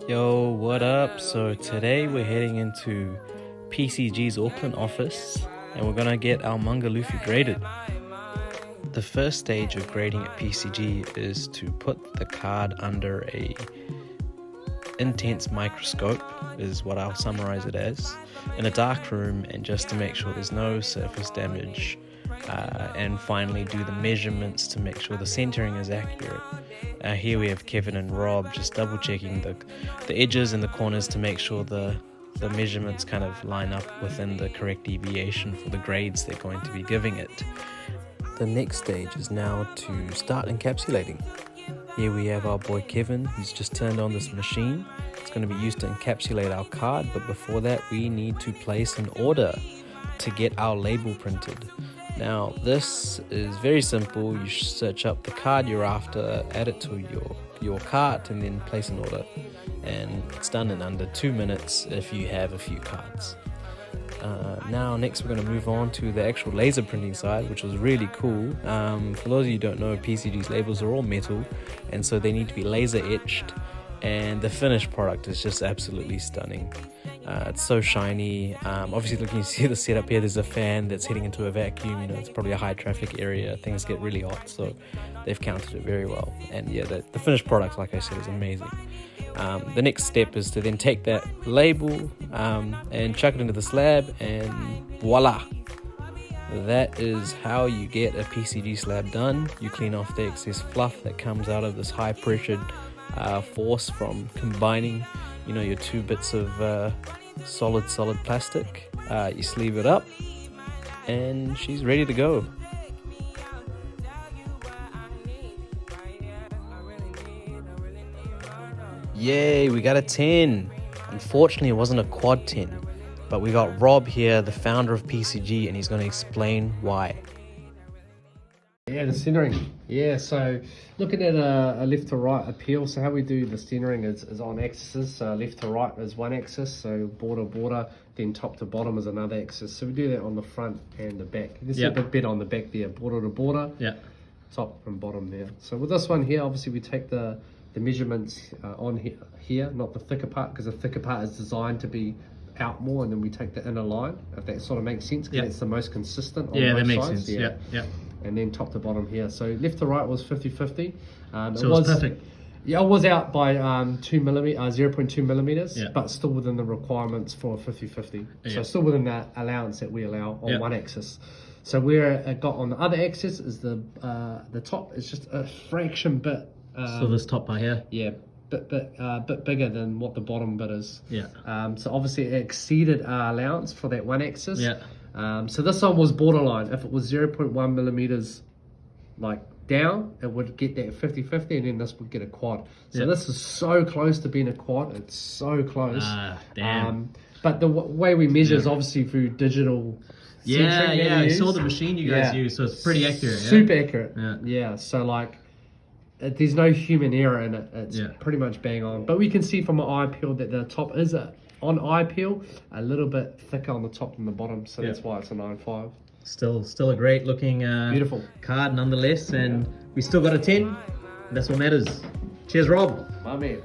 Yo, what up? So today we're heading into PCG's Auckland office and we're gonna get our Manga Luffy graded. The first stage of grading at PCG is to put the card under a intense microscope, is what I'll summarize it as, in a dark room, and just to make sure there's no surface damage, and finally do the measurements to make sure the centering is accurate. Here we have Kevin and Rob just double checking the edges and the corners to make sure the measurements kind of line up within the correct deviation for the grades they're going to be giving it. The next stage is now to start encapsulating. Here we have our boy Kevin, who's just turned on this machine. It's going to be used to encapsulate our card, but before that we need to place an order to get our label printed. Now this is very simple. You search up the card you're after, add it to your cart, and then place an order, and it's done in under 2 minutes if you have a few cards. Now next we're going to move on to the actual laser printing side, which was really cool. For those of you who don't know, PCG's labels are all metal, and so they need to be laser etched, and the finished product is just absolutely stunning. It's so shiny. Obviously, you can see the setup here. There's a fan that's heading into a vacuum. It's probably a high traffic area. Things get really hot, so they've counted it very well. And yeah, the finished product, like I said, is amazing. The next step is to then take that label and chuck it into the slab, and voila! That is how you get a PCG slab done. You clean off the excess fluff that comes out of this high pressured force from combining your two bits of solid plastic. You sleeve it up and she's ready to go. Yay, we got a 10. Unfortunately it wasn't a quad 10, but we got Rob here, the founder of PCG, and he's going to explain why. Yeah, the centering. Yeah, so looking at a left to right appeal, so how we do the centering is on axes. So left to right is one axis, so border, then top to bottom is another axis. So we do that on the front and the back. You can see a bit better on the back there, border to border, top and bottom there. So with this one here, obviously we take the measurements on here, not the thicker part, because the thicker part is designed to be out more, and then we take the inner line, if that sort of makes sense, because that's the most consistent on both that makes sides. sense. Yeah. And then top to bottom here. So left to right was 50-50. So it was perfect. Yeah, it was out by 0.2 millimeters, Yeah. but still within the requirements for 50-50. Yeah. So still within that allowance that we allow on one axis. So where it got on the other axis is the top is just a fraction bit. So this top part here. Yeah, bit bigger than what the bottom bit is. Yeah. So obviously it exceeded our allowance for that one axis. Yeah. So this one was borderline. If it was 0.1 millimeters like down, it would get that 50-50, and then this would get a quad. So this is so close to being a quad. It's so close. Damn. But the way we measure is obviously through digital centering. I saw the machine you guys use, so it's pretty accurate. Super accurate. Yeah. So like, there's no human error in it. It's pretty much bang on. But we can see from an eye peel that the top is on eye peel a little bit thicker on the top than the bottom, so that's why it's a 9.5. Still a great looking beautiful card nonetheless, and we still got a 10. That's what matters. Cheers, Rob. My man.